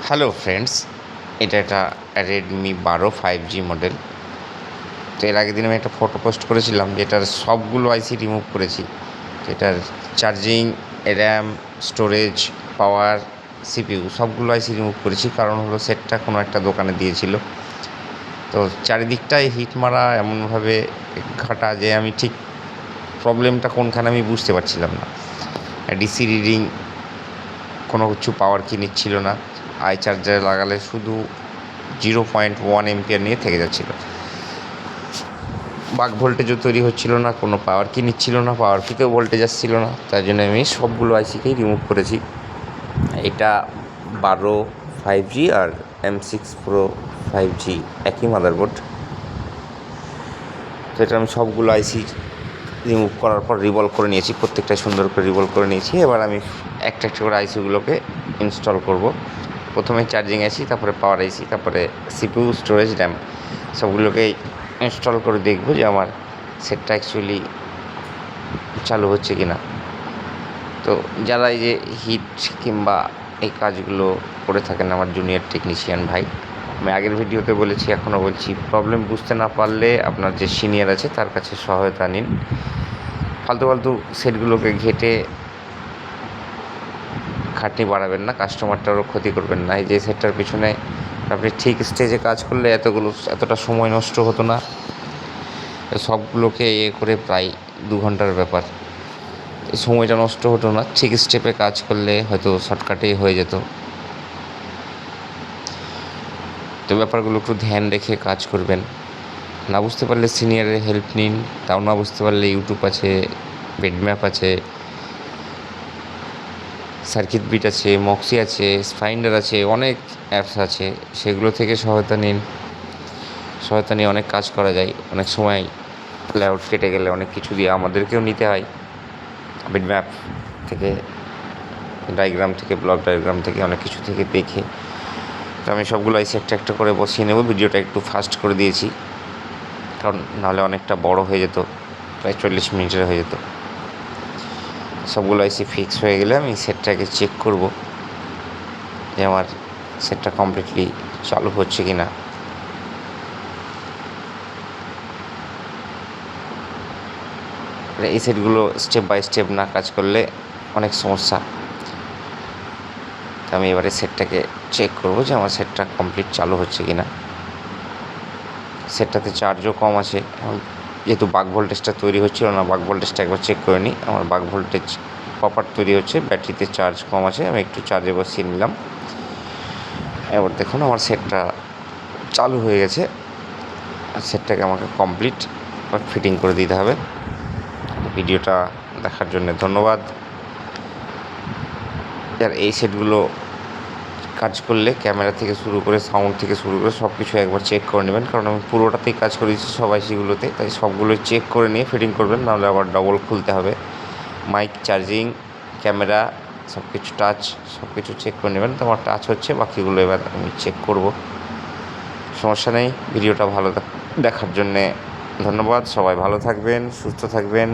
Hello friends, এটা একটা Redmi 12 5G model. তো এর আগের দিন আমি একটা ফটো পোস্ট করেছিলাম যেটার সবগুলো আইসি রিমুভ করেছি। এটার চার্জিং, র্যাম, স্টোরেজ, পাওয়ার, সিপিইউ সবগুলো আইসি রিমুভ করেছি। কারণ হলো সেটটা কোনো একটা দোকানে দিয়েছিল। তো চারিদিকটায় হিট মারা এমনভাবে ঘাটা যে আমি ঠিক প্রবলেমটা কোনখানে আমি বুঝতে পারছিলাম না। ডিসি রিডিং কোনো কিছু পাওয়ার কি নিচ্ছিল না। আই চার্জারে লাগালে শুধু 0.1 এম্পিয়ার নিয়ে থেকে যাচ্ছিলো। বাক ভোল্টেজও তৈরি হচ্ছিল না, কোনো পাওয়ার কি নিচ্ছিল না, পাওয়ার কিতেও ভোল্টেজ আসছিল না। তাই জন্য আমি সবগুলো আইসিকেই রিমুভ করেছি। এটা 12 5G আর M6 Pro 5G একই মাদারবোর্ড। তো এটা আমি সবগুলো আইসি রিমুভ করার পর রিভলভ করে নিয়েছি, প্রত্যেকটা সুন্দর করে রিভলভ করে নিয়েছি। এবার আমি একটা একটা করে আইসিগুলোকে ইনস্টল করব। প্রথমে চার্জিং আইসি, তারপরে পাওয়ার আইসি, তারপরে সিপিইউ, স্টোরেজ, র্যাম সবগুলোকেই ইনস্টল করে দেখব যে আমার সেটটা অ্যাকচুয়ালি চালু হচ্ছে কি না। তো যারা এই যে হিট কিংবা এই কাজগুলো করে থাকেন আমার জুনিয়র টেকনিশিয়ান ভাই, আমি আগের ভিডিওতে বলেছি, এখনও বলছি, প্রবলেম বুঝতে না পারলে আপনার যে সিনিয়র আছে তার কাছে সহায়তা নিন। ফালতু ফালতু সেটগুলোকে ঘেটে খাটনি বাড়াবেন না, কাস্টমারটারও ক্ষতি করবেন না। এই যে সেটটার পিছনে আপনি ঠিক স্টেজে কাজ করলে এতটা সময় নষ্ট হতো না। সবগুলোকে করে প্রায় 2 ঘন্টার ব্যাপার, সময়টা নষ্ট হতো না। ঠিক স্টেপে কাজ করলে হয়তো শর্টকাটেই হয়ে যেত। তো ব্যাপারগুলো একটু ধ্যান রেখে কাজ করবেন। না বুঝতে পারলে সিনিয়রের হেল্প নিন। তাও না বুঝতে পারলে ইউটিউব আছে, বিটম্যাপ আছে, সার্কিট বিট আছে, মক্সি আছে, ফাইন্ডার আছে, অনেক অ্যাপস আছে, সেগুলো থেকে সহায়তা নিন। সহায়তা নিয়ে অনেক কাজ করা যায়। অনেক সময় লেআউট কেটে গেলে অনেক কিছু দিয়ে আমাদেরকেও নিতে হয়। বিটম্যাপ থেকে, ডায়াগ্রাম থেকে, ব্লক ডায়াগ্রাম থেকে, অনেক কিছু থেকে দেখে। তো আমি সবগুলো আইসি একটা একটা করে বসিয়ে নেব। ভিডিওটা একটু ফাস্ট করে দিয়েছি, কারণ নাহলে অনেকটা বড় হয়ে যেত, প্রায় 40 মিনিটের হয়ে যেত। সবগুলো আইসি ফিক্স হয়ে গেলে আমি সেটটাকে চেক করব যে আমার সেটটা কমপ্লিটলি চালু হচ্ছে কি না। এই সেটগুলো স্টেপ বাই স্টেপ না কাজ করলে অনেক সমস্যা। আমি এবারে সেটটাকে চেক করব যে আমার সেটটা কমপ্লিট চালু হচ্ছে কি না। সেটটাতে চার্জও কম আছে, যেহেতু বাক ভোল্টেজটা তৈরি হচ্ছিল না। বাক ভোল্টেজটা একবার চেক করে নিই। আমার বাক ভোল্টেজ প্রপার তৈরি হচ্ছে, ব্যাটারিতে চার্জ কম আছে। আমি একটু চার্জে বসিয়ে নিলাম। এবার দেখুন আমার সেটটা চালু হয়ে গেছে। আর সেটটাকে আমাকে কমপ্লিট ফিটিং করে দিতে হবে। ভিডিওটা দেখার জন্য ধন্যবাদ। আর এই সেটগুলো কাজ করলে ক্যামেরা থেকে শুরু করে, সাউন্ড থেকে শুরু করে সব কিছু একবার চেক করে নেবেন। কারণ আমি পুরোটাতেই কাজ করেছি সব আইসিগুলোতে, তাই সবগুলো চেক করে নিয়ে ফিটিং করবেন, নাহলে আবার ডবল খুলতে হবে। মাইক, চার্জিং, ক্যামেরা সব কিছু, টাচ সব কিছু চেক করে নেবেন। তো আমার টাচ হচ্ছে, বাকিগুলো এবার আমি চেক করব। সমস্যা নেই। ভিডিওটা ভালো দেখার জন্যে ধন্যবাদ। সবাই ভালো থাকবেন, সুস্থ থাকবেন।